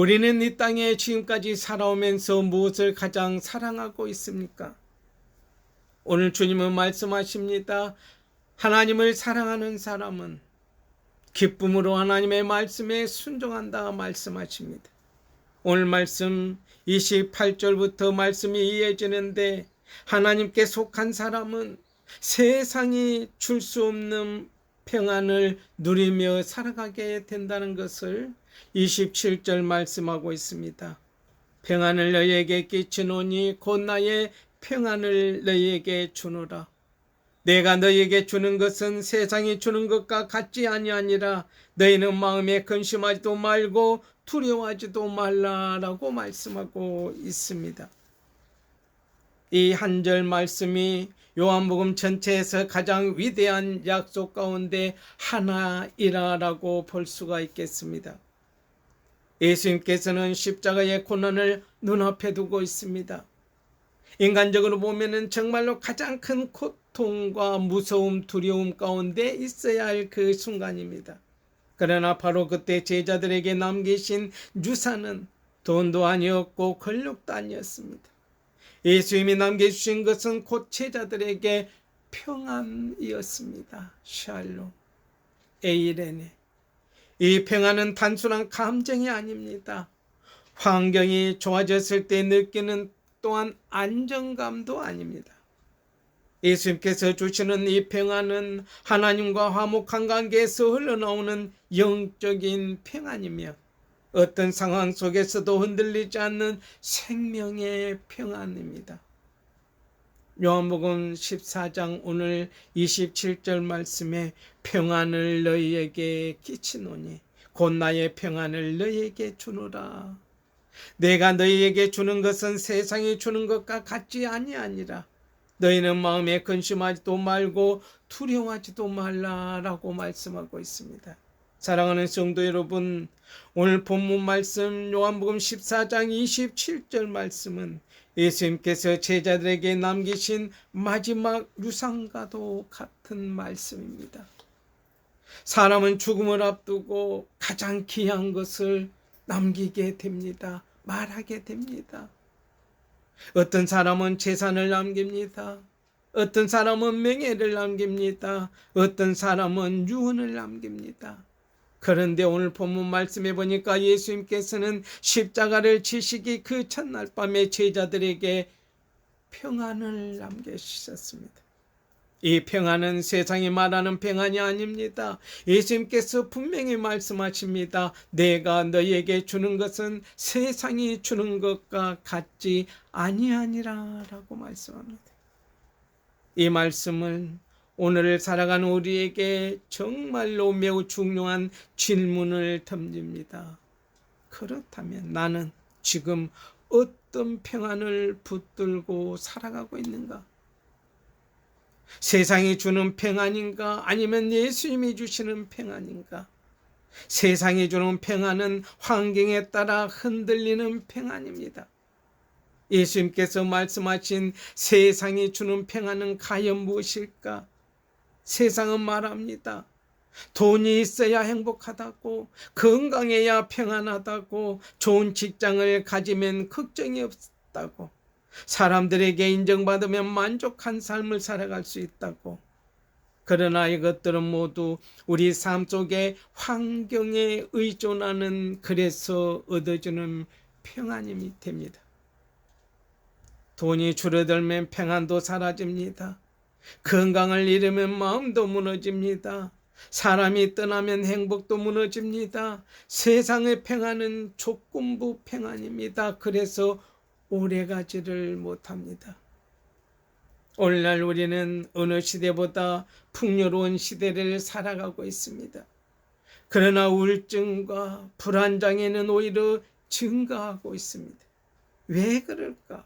우리는 이 땅에 지금까지 살아오면서 무엇을 가장 사랑하고 있습니까? 오늘 주님은 말씀하십니다. 하나님을 사랑하는 사람은 기쁨으로 하나님의 말씀에 순종한다 말씀하십니다. 오늘 말씀 28절부터 말씀이 이어지는데 하나님께 속한 사람은 세상이 줄 수 없는 평안을 누리며 살아가게 된다는 것을 27절 말씀하고 있습니다. 평안을 너희에게 끼치노니 곧 나의 평안을 너희에게 주노라. 내가 너희에게 주는 것은 세상이 주는 것과 같지 아니하니라. 너희는 마음에 근심하지도 말고 두려워하지도 말라라고 말씀하고 있습니다. 이 한 절 말씀이 요한복음 전체에서 가장 위대한 약속 가운데 하나이라라고 볼 수가 있겠습니다. 예수님께서는 십자가의 고난을 눈앞에 두고 있습니다. 인간적으로 보면은 정말로 가장 큰 고통과 무서움, 두려움 가운데 있어야 할 그 순간입니다. 그러나 바로 그때 제자들에게 남기신 유산은 돈도 아니었고 권력도 아니었습니다. 예수님이 남겨주신 것은 곧 제자들에게 평안이었습니다. 샬롬, 에이레네. 이 평안은 단순한 감정이 아닙니다. 환경이 좋아졌을 때 느끼는 또한 안정감도 아닙니다. 예수님께서 주시는 이 평안은 하나님과 화목한 관계에서 흘러나오는 영적인 평안이며 어떤 상황 속에서도 흔들리지 않는 생명의 평안입니다. 요한복음 14장 오늘 27절 말씀에 평안을 너희에게 끼치노니 곧 나의 평안을 너희에게 주노라. 내가 너희에게 주는 것은 세상이 주는 것과 같지 아니하니라. 너희는 마음에 근심하지도 말고 두려워하지도 말라라고 말씀하고 있습니다. 사랑하는 성도 여러분, 오늘 본문 말씀 요한복음 14장 27절 말씀은 예수님께서 제자들에게 남기신 마지막 유산과도 같은 말씀입니다. 사람은 죽음을 앞두고 가장 귀한 것을 남기게 됩니다. 말하게 됩니다. 어떤 사람은 재산을 남깁니다. 어떤 사람은 명예를 남깁니다. 어떤 사람은 유언을 남깁니다. 그런데 오늘 본문 말씀해 보니까 예수님께서는 십자가를 지시기 그 첫날 밤에 제자들에게 평안을 남겨주셨습니다. 이 평안은 세상이 말하는 평안이 아닙니다. 예수님께서 분명히 말씀하십니다. 내가 너희에게 주는 것은 세상이 주는 것과 같지 아니하니라 라고 말씀합니다. 이 말씀은 오늘을 살아가는 우리에게 정말로 매우 중요한 질문을 던집니다. 그렇다면 나는 지금 어떤 평안을 붙들고 살아가고 있는가? 세상이 주는 평안인가? 아니면 예수님이 주시는 평안인가? 세상이 주는 평안은 환경에 따라 흔들리는 평안입니다. 예수님께서 말씀하신 세상이 주는 평안은 과연 무엇일까? 세상은 말합니다. 돈이 있어야 행복하다고, 건강해야 평안하다고, 좋은 직장을 가지면 걱정이 없다고, 사람들에게 인정받으면 만족한 삶을 살아갈 수 있다고. 그러나 이것들은 모두 우리 삶 속에 환경에 의존하는 그래서 얻어주는 평안이 됩니다. 돈이 줄어들면 평안도 사라집니다. 건강을 잃으면 마음도 무너집니다. 사람이 떠나면 행복도 무너집니다. 세상의 평안은 조건부 평안입니다. 그래서 오래가지를 못합니다. 오늘날 우리는 어느 시대보다 풍요로운 시대를 살아가고 있습니다. 그러나 우울증과 불안장애는 오히려 증가하고 있습니다. 왜 그럴까?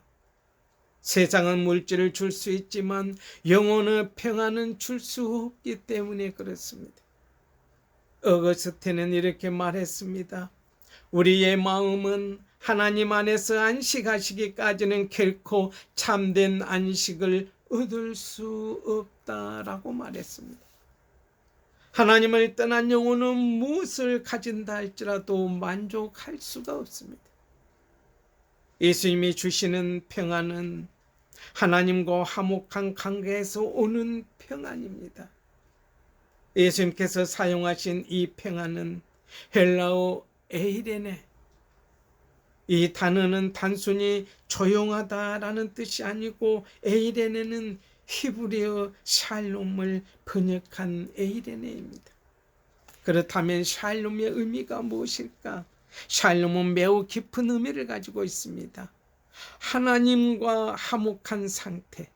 세상은 물질을 줄 수 있지만 영혼의 평안은 줄 수 없기 때문에 그렇습니다. 어거스틴은 이렇게 말했습니다. 우리의 마음은 하나님 안에서 안식하시기까지는 결코 참된 안식을 얻을 수 없다라고 말했습니다. 하나님을 떠난 영혼은 무엇을 가진다 할지라도 만족할 수가 없습니다. 예수님이 주시는 평안은 하나님과 화목한 관계에서 오는 평안입니다. 예수님께서 사용하신 이 평안은 헬라어 에이레네, 이 단어는 단순히 조용하다라는 뜻이 아니고 에이레네는 히브리어 샬롬을 번역한 에이레네입니다. 그렇다면 샬롬의 의미가 무엇일까? 샬롬은 매우 깊은 의미를 가지고 있습니다. 하나님과 화목한 상태,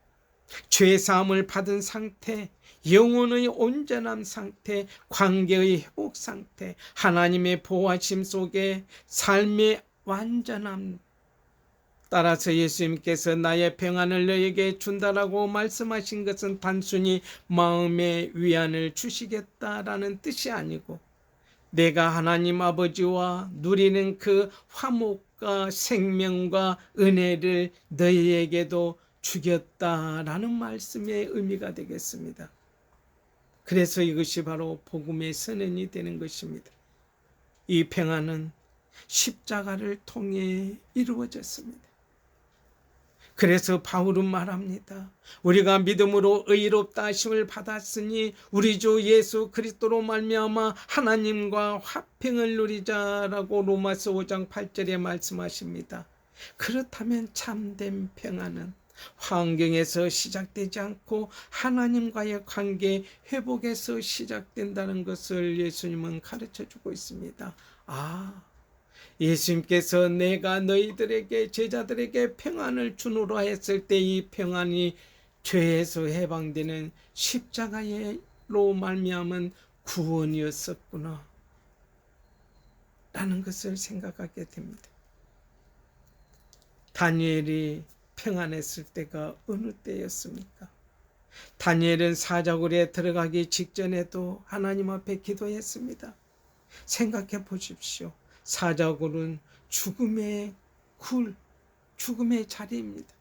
죄사함을 받은 상태, 영혼의 온전한 상태, 관계의 회복 상태, 하나님의 보호하심 속에 삶의 완전함. 따라서 예수님께서 나의 평안을 너에게 준다라고 말씀하신 것은 단순히 마음의 위안을 주시겠다라는 뜻이 아니고 내가 하나님 아버지와 누리는 그 화목과 생명과 은혜를 너희에게도 주겠다라는 말씀의 의미가 되겠습니다. 그래서 이것이 바로 복음의 선언이 되는 것입니다. 이 평안은 십자가를 통해 이루어졌습니다. 그래서 바울은 말합니다. 우리가 믿음으로 의롭다 하심을 받았으니 우리 주 예수 그리스도로 말미암아 하나님과 화평을 누리자라고 로마서 5장 8절에 말씀하십니다. 그렇다면 참된 평안은 환경에서 시작되지 않고 하나님과의 관계 회복에서 시작된다는 것을 예수님은 가르쳐주고 있습니다. 예수님께서 내가 너희들에게 제자들에게 평안을 주노라 했을 때 이 평안이 죄에서 해방되는 십자가로 말미암은 구원이었었구나 라는 것을 생각하게 됩니다. 다니엘이 평안했을 때가 어느 때였습니까? 다니엘은 사자굴에 들어가기 직전에도 하나님 앞에 기도했습니다. 생각해 보십시오. 사자굴은 죽음의 죽음의 자리입니다.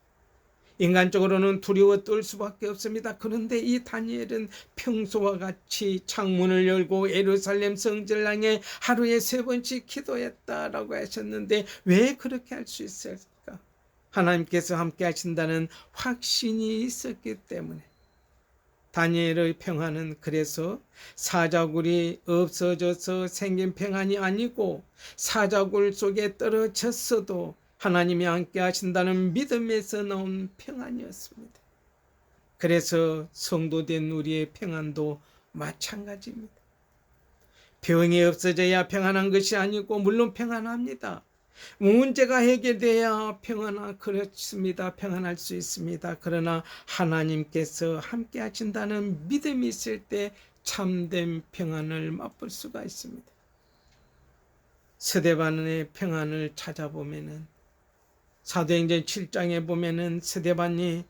인간적으로는 두려워 떨 수밖에 없습니다. 그런데 이 다니엘은 평소와 같이 창문을 열고 예루살렘 성전을 향해 하루에 3번씩 기도했다라고 하셨는데 왜 그렇게 할 수 있을까? 하나님께서 함께 하신다는 확신이 있었기 때문에. 다니엘의 평안은 그래서 사자굴이 없어져서 생긴 평안이 아니고 사자굴 속에 떨어졌어도 하나님이 함께 하신다는 믿음에서 나온 평안이었습니다. 그래서 성도된 우리의 평안도 마찬가지입니다. 병이 없어져야 평안한 것이 아니고 물론 평안합니다. 문제가 해결돼야 그렇습니다. 평안할 수 있습니다. 그러나 하나님께서 함께 하신다는 믿음이 있을 때 참된 평안을 맛볼 수가 있습니다. 스데반의 평안을 찾아보면은 사도행전 7장에 보면은 스데반이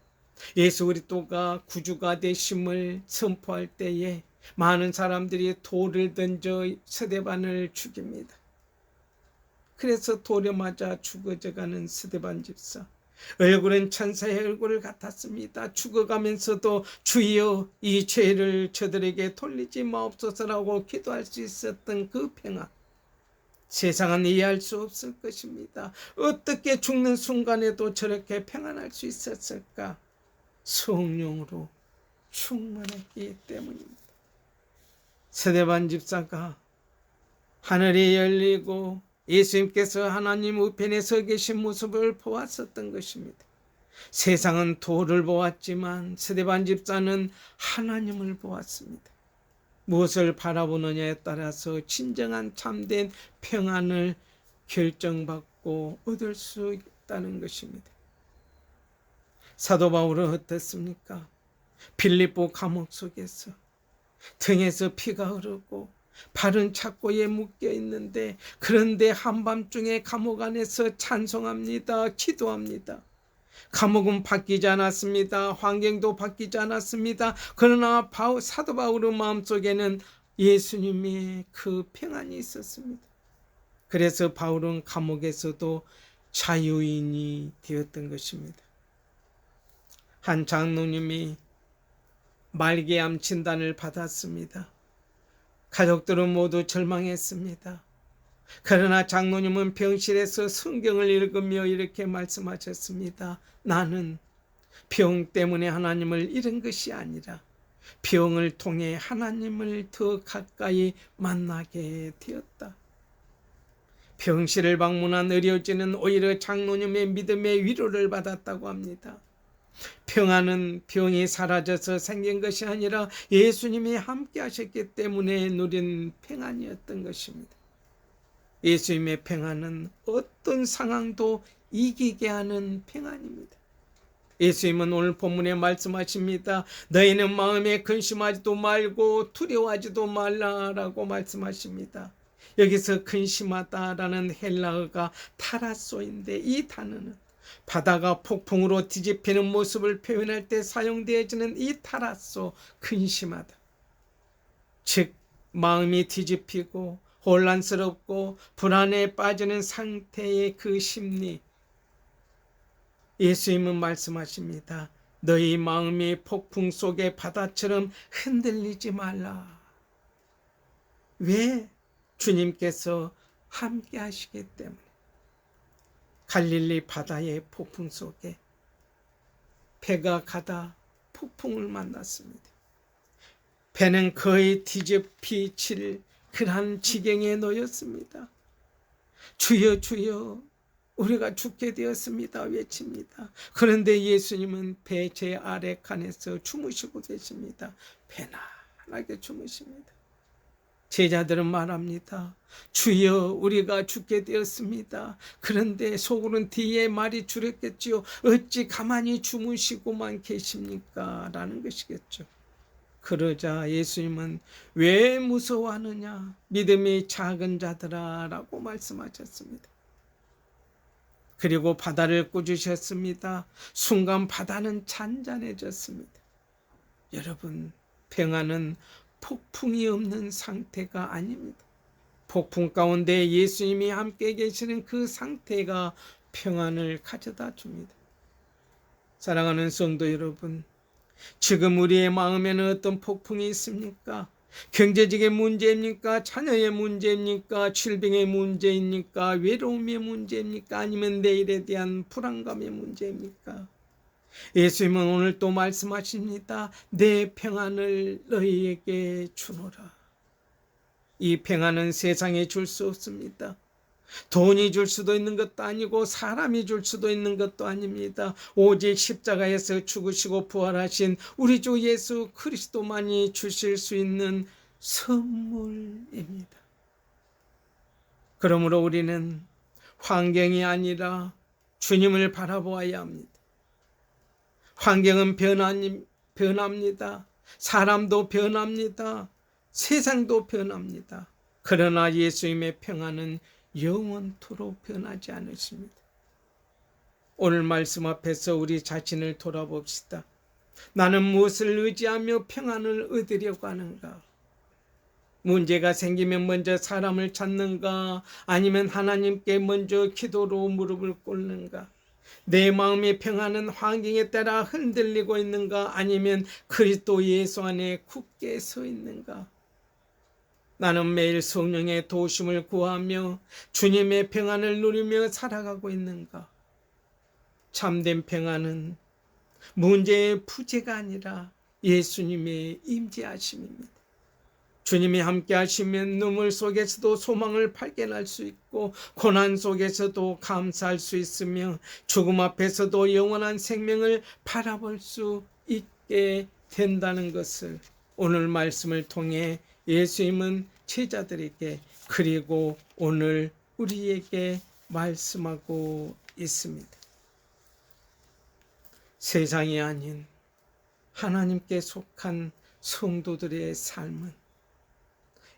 예수 그리스도가 구주가 되심을 선포할 때에 많은 사람들이 돌을 던져 스데반을 죽입니다. 그래서 돌에 맞아 죽어져가는 스데반 집사. 얼굴은 천사의 얼굴을 같았습니다. 죽어가면서도 주여 이 죄를 저들에게 돌리지 마옵소서라고 기도할 수 있었던 그 평안. 세상은 이해할 수 없을 것입니다. 어떻게 죽는 순간에도 저렇게 평안할 수 있었을까? 성령으로 충만했기 때문입니다. 스데반 집사가 하늘이 열리고 예수님께서 하나님 우편에 서 계신 모습을 보았었던 것입니다. 세상은 돌을 보았지만 스데반 집사는 하나님을 보았습니다. 무엇을 바라보느냐에 따라서 진정한 참된 평안을 결정받고 얻을 수 있다는 것입니다. 사도 바울은 어떻습니까? 빌립보 감옥 속에서 등에서 피가 흐르고 발은 착고에 묶여 있는데 그런데 한밤중에 감옥 안에서 찬송합니다. 기도합니다. 감옥은 바뀌지 않았습니다. 환경도 바뀌지 않았습니다. 그러나 사도 바울의 마음속에는 예수님의 그 평안이 있었습니다. 그래서 바울은 감옥에서도 자유인이 되었던 것입니다. 한 장로님이 말기암 진단을 받았습니다. 가족들은 모두 절망했습니다. 그러나 장로님은 병실에서 성경을 읽으며 이렇게 말씀하셨습니다. 나는 병 때문에 하나님을 잃은 것이 아니라 병을 통해 하나님을 더 가까이 만나게 되었다. 병실을 방문한 의료진은 오히려 장로님의 믿음의 위로를 받았다고 합니다. 평안은 병이 사라져서 생긴 것이 아니라 예수님이 함께 하셨기 때문에 누린 평안이었던 것입니다. 예수님의 평안은 어떤 상황도 이기게 하는 평안입니다. 예수님은 오늘 본문에 말씀하십니다. 너희는 마음에 근심하지도 말고 두려워하지도 말라라고 말씀하십니다. 여기서 근심하다라는 헬라어가 타라소인데, 이 단어는 바다가 폭풍으로 뒤집히는 모습을 표현할 때 사용되어지는 이 타라소, 근심하다. 즉 마음이 뒤집히고 혼란스럽고 불안에 빠지는 상태의 그 심리. 예수님은 말씀하십니다. 너희 마음이 폭풍 속의 바다처럼 흔들리지 말라. 왜? 주님께서 함께 하시기 때문에. 갈릴리 바다의 폭풍 속에 배가 가다 폭풍을 만났습니다. 배는 거의 뒤집히칠 그러한 지경에 놓였습니다. 주여 주여 우리가 죽게 되었습니다 외칩니다. 그런데 예수님은 배 제 아래 칸에서 주무시고 계십니다. 편안하게 주무십니다. 제자들은 말합니다. 주여 우리가 죽게 되었습니다. 그런데 속으로는 뒤에 말이 줄였겠지요. 어찌 가만히 주무시고만 계십니까? 라는 것이겠죠. 그러자 예수님은 왜 무서워하느냐? 믿음이 작은 자들아 라고 말씀하셨습니다. 그리고 바다를 꾸짖으셨습니다. 순간 바다는 잔잔해졌습니다. 여러분, 평안은 폭풍이 없는 상태가 아닙니다. 폭풍 가운데 예수님이 함께 계시는 그 상태가 평안을 가져다 줍니다. 사랑하는 성도 여러분, 지금 우리의 마음에는 어떤 폭풍이 있습니까? 경제적인 문제입니까? 자녀의 문제입니까? 질병의 문제입니까? 외로움의 문제입니까? 아니면 내일에 대한 불안감의 문제입니까? 예수님은 오늘 또 말씀하십니다. 내 평안을 너희에게 주노라. 이 평안은 세상에 줄 수 없습니다. 돈이 줄 수도 있는 것도 아니고 사람이 줄 수도 있는 것도 아닙니다. 오직 십자가에서 죽으시고 부활하신 우리 주 예수 그리스도만이 주실 수 있는 선물입니다. 그러므로 우리는 환경이 아니라 주님을 바라보아야 합니다. 환경은 변합니다. 사람도 변합니다. 세상도 변합니다. 그러나 예수님의 평안은 영원토록 변하지 않으십니다. 오늘 말씀 앞에서 우리 자신을 돌아봅시다. 나는 무엇을 의지하며 평안을 얻으려고 하는가? 문제가 생기면 먼저 사람을 찾는가? 아니면 하나님께 먼저 기도로 무릎을 꿇는가? 내 마음의 평안은 환경에 따라 흔들리고 있는가? 아니면 그리스도 예수 안에 굳게 서 있는가? 나는 매일 성령의 도우심을 구하며 주님의 평안을 누리며 살아가고 있는가? 참된 평안은 문제의 부재가 아니라 예수님의 임재하심입니다. 주님이 함께 하시면 눈물 속에서도 소망을 발견할 수 있고 고난 속에서도 감사할 수 있으며 죽음 앞에서도 영원한 생명을 바라볼 수 있게 된다는 것을 오늘 말씀을 통해 예수님은 제자들에게 그리고 오늘 우리에게 말씀하고 있습니다. 세상이 아닌 하나님께 속한 성도들의 삶은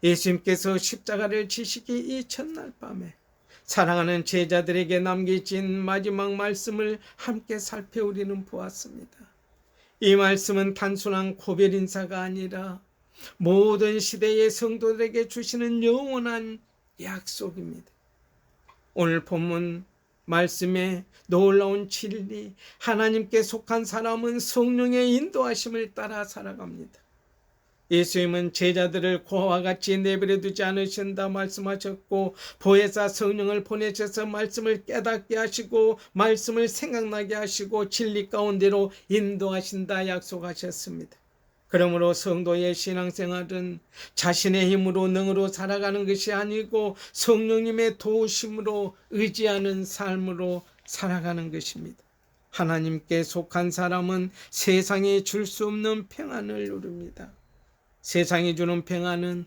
예수님께서 십자가를 지시기 이 첫날 밤에 사랑하는 제자들에게 남기신 마지막 말씀을 함께 살펴 우리는 보았습니다. 이 말씀은 단순한 고별 인사가 아니라 모든 시대의 성도들에게 주시는 영원한 약속입니다. 오늘 본문 말씀에 놀라운 진리, 하나님께 속한 사람은 성령의 인도하심을 따라 살아갑니다. 예수님은 제자들을 고아와 같이 내버려 두지 않으신다 말씀하셨고, 보혜사 성령을 보내셔서 말씀을 깨닫게 하시고 말씀을 생각나게 하시고 진리 가운데로 인도하신다 약속하셨습니다. 그러므로 성도의 신앙생활은 자신의 힘으로 능으로 살아가는 것이 아니고 성령님의 도우심으로 의지하는 삶으로 살아가는 것입니다. 하나님께 속한 사람은 세상에 줄 수 없는 평안을 누립니다. 세상이 주는 평안은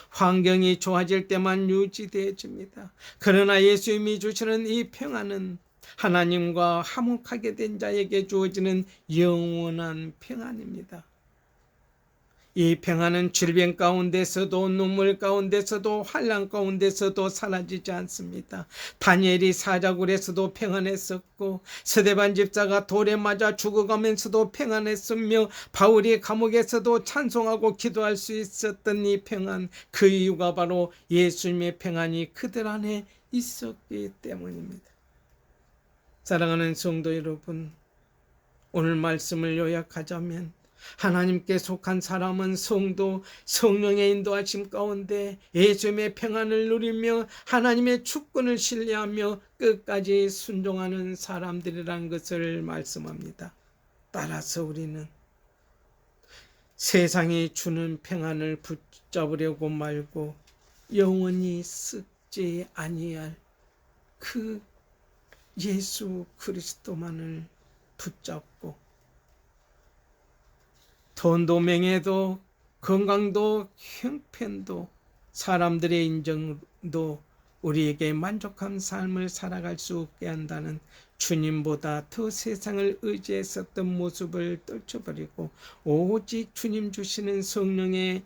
환경이 좋아질 때만 유지되어집니다. 그러나 예수님이 주시는 이 평안은 하나님과 화목하게 된 자에게 주어지는 영원한 평안입니다. 이 평안은 질병 가운데서도 눈물 가운데서도 환난 가운데서도 사라지지 않습니다. 다니엘이 사자굴에서도 평안했었고, 스데반 집사가 돌에 맞아 죽어가면서도 평안했으며, 바울이 감옥에서도 찬송하고 기도할 수 있었던 이 평안, 그 이유가 바로 예수님의 평안이 그들 안에 있었기 때문입니다. 사랑하는 성도 여러분, 오늘 말씀을 요약하자면 하나님께 속한 사람은 성도, 성령의 인도하심 가운데 예수님의 평안을 누리며 하나님의 주권을 신뢰하며 끝까지 순종하는 사람들이라는 것을 말씀합니다. 따라서 우리는 세상이 주는 평안을 붙잡으려고 말고 영원히 썩지 아니할 그 예수 그리스도만을 붙잡고, 돈도 명예도 건강도 형편도 사람들의 인정도 우리에게 만족한 삶을 살아갈 수 없게 한다는 주님보다 더 세상을 의지했었던 모습을 떨쳐버리고 오직 주님 주시는 성령의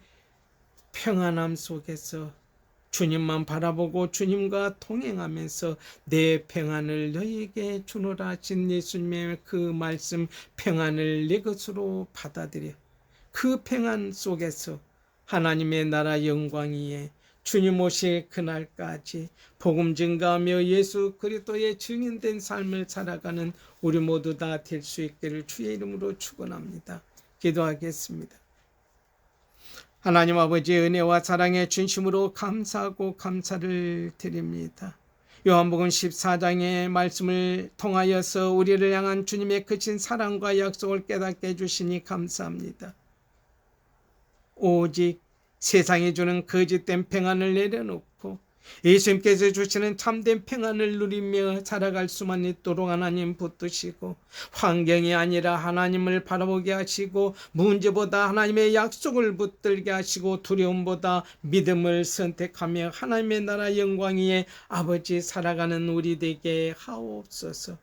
평안함 속에서 주님만 바라보고 주님과 동행하면서 내 평안을 너희에게 주노라 하신 예수님의 그 말씀 평안을 내 것으로 받아들여 그 평안 속에서 하나님의 나라 영광 위에 주님 오실 그날까지 복음 증가하며 예수 그리스도의 증인된 삶을 살아가는 우리 모두 다 될 수 있기를 주의 이름으로 축원합니다. 기도하겠습니다. 하나님 아버지의 은혜와 사랑에 진심으로 감사하고 감사를 드립니다. 요한복음 14장의 말씀을 통하여서 우리를 향한 주님의 크신 사랑과 약속을 깨닫게 해주시니 감사합니다. 오직 세상이 주는 거짓된 평안을 내려놓고 예수님께서 주시는 참된 평안을 누리며 살아갈 수만 있도록 하나님 붙드시고, 환경이 아니라 하나님을 바라보게 하시고, 문제보다 하나님의 약속을 붙들게 하시고, 두려움보다 믿음을 선택하며 하나님의 나라 영광 위에 아버지 살아가는 우리 되게 하옵소서.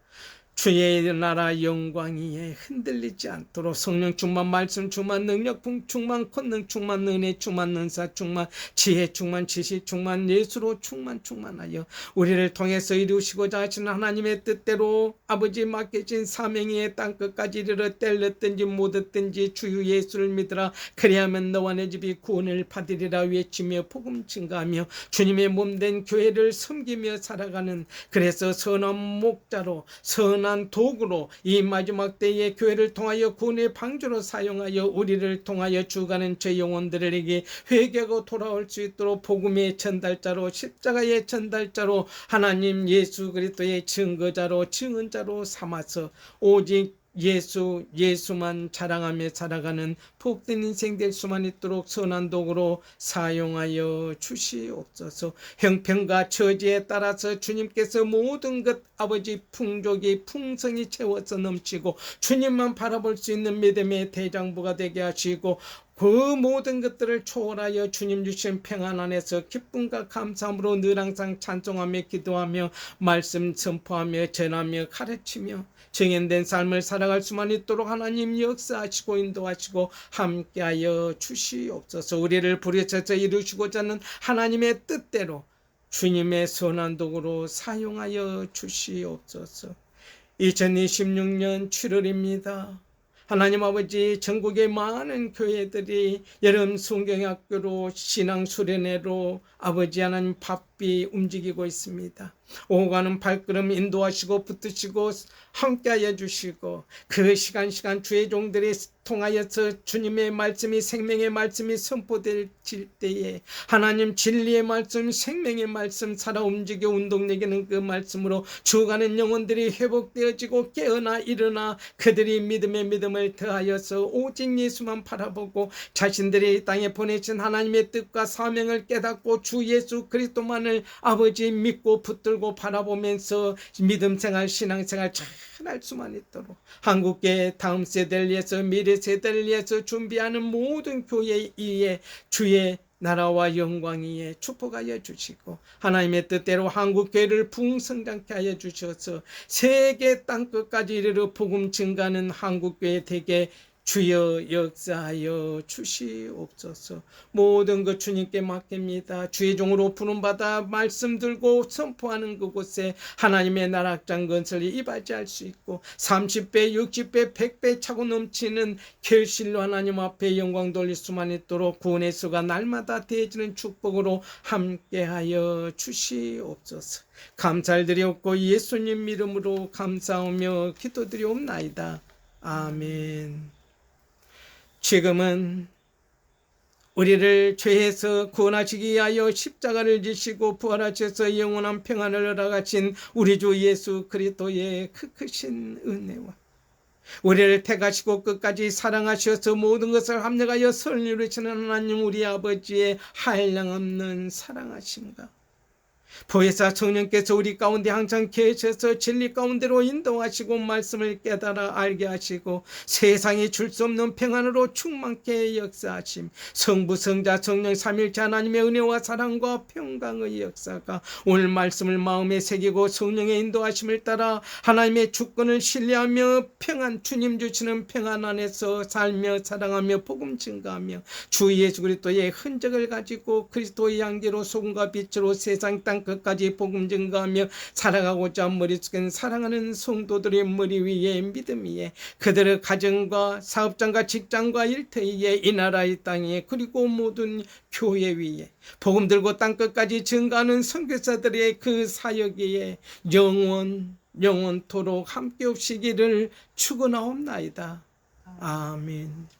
주의 나라 영광 위에 흔들리지 않도록 성령 충만, 말씀 충만, 능력 충만, 권능 충만, 은혜 충만, 은사 충만, 지혜 충만, 지식 충만, 예수로 충만하여 우리를 통해서 이루시고자 하시는 하나님의 뜻대로 아버지 맡겨진 사명의 땅끝까지 이르러 때렸든지 못했든지 주유 예수를 믿으라. 그리하면 너와 내 집이 구원을 받으리라 외치며 복음 증가하며 주님의 몸된 교회를 섬기며 살아가는, 그래서 선한 목자로 선한 도구로 이 마지막 때에 교회를 통하여 구원의 방주로 사용하여 우리를 통하여 죽어가는 죄 영혼들에게 회개하고 돌아올 수 있도록 복음의 전달자로, 십자가의 전달자로, 하나님 예수 그리스도의 증거자로, 증언자로 삼아서 오직 예수만 자랑하며 살아가는 복된 인생 될 수만 있도록 선한 도구로 사용하여 주시옵소서. 형편과 처지에 따라서 주님께서 모든 것 아버지 풍족이 풍성히 채워서 넘치고 주님만 바라볼 수 있는 믿음의 대장부가 되게 하시고, 그 모든 것들을 초월하여 주님 주신 평안 안에서 기쁨과 감사함으로 늘 항상 찬송하며 기도하며 말씀 선포하며 전하며 가르치며 정연된 삶을 살아갈 수만 있도록 하나님 역사하시고 인도하시고 함께하여 주시옵소서. 우리를 부르셔서 이루시고자 하는 하나님의 뜻대로 주님의 선한 도구로 사용하여 주시옵소서. 2026년 7월입니다. 하나님 아버지, 전국의 많은 교회들이 여름 성경학교로 신앙 수련회로 아버지 하나님 바삐 움직이고 있습니다. 오고 가는 발걸음 인도하시고 붙드시고 함께하여 주시고 그 시간 주의 종들이 통하여서 주님의 말씀이 생명의 말씀이 선포될 때에 하나님 진리의 말씀 생명의 말씀 살아 움직여 운동력이는 그 말씀으로 죽어가는 영혼들이 회복되어지고 깨어나 일어나 그들이 믿음의 믿음을 더하여서 오직 예수만 바라보고 자신들이 이 땅에 보내신 하나님의 뜻과 사명을 깨닫고 주 예수 그리스도만을 아버지 믿고 붙들고 바라보면서 믿음생활 신앙생활 잘할 수만 있도록 한국교회 다음 세대를 위해서 미래 세대를 위해서 준비하는 모든 교회 위에 주의 나라와 영광 위에 축복하여 주시고 하나님의 뜻대로 한국교회를 풍성장케 하여 주셔서 세계 땅끝까지 이르러 복음 증가하는 한국교회 되게 주여 역사하여 주시옵소서. 모든 것 주님께 맡깁니다. 주의 종으로 부름받아 말씀 들고 선포하는 그곳에 하나님의 나라 장건설이 이바지할 수 있고 30배, 60배, 100배 차고 넘치는 결실로 하나님 앞에 영광 돌릴 수만 있도록 구원의 수가 날마다 더해지는 축복으로 함께하여 주시옵소서. 감사를 드리옵고 예수님 이름으로 감사하며 기도드리옵나이다. 아멘. 지금은 우리를 죄에서 구원하시기 위하여 십자가를 지시고 부활하셔서 영원한 평안을 허락하신 우리 주 예수 그리스도의 그 크신 은혜와 우리를 택하시고 끝까지 사랑하셔서 모든 것을 합력하여 선을 이루시는 하나님 우리 아버지의 한량없는 사랑하심과 보혜사 성령께서 우리 가운데 항상 계셔서 진리 가운데로 인도하시고 말씀을 깨달아 알게 하시고 세상에 줄 수 없는 평안으로 충만케 역사하심 성부 성자 성령 삼일체 하나님의 은혜와 사랑과 평강의 역사가 오늘 말씀을 마음에 새기고 성령의 인도하심을 따라 하나님의 주권을 신뢰하며 평안 주님 주시는 평안 안에서 살며 사랑하며 복음 증가하며 주 예수 그리스도의 흔적을 가지고 그리스도의 양계로 소금과 빛으로 세상 땅 끝까지 복음 증가하며 살아가고자 머릿속엔 사랑하는 성도들의 머리 위에 믿음 위에 그들의 가정과 사업장과 직장과 일터에 이 나라 이 땅에 그리고 모든 교회 위에 복음 들고 땅끝까지 증가하는 선교사들의 그 사역 위에 영원토록 함께 없시기를 축원하옵나이다. 아멘.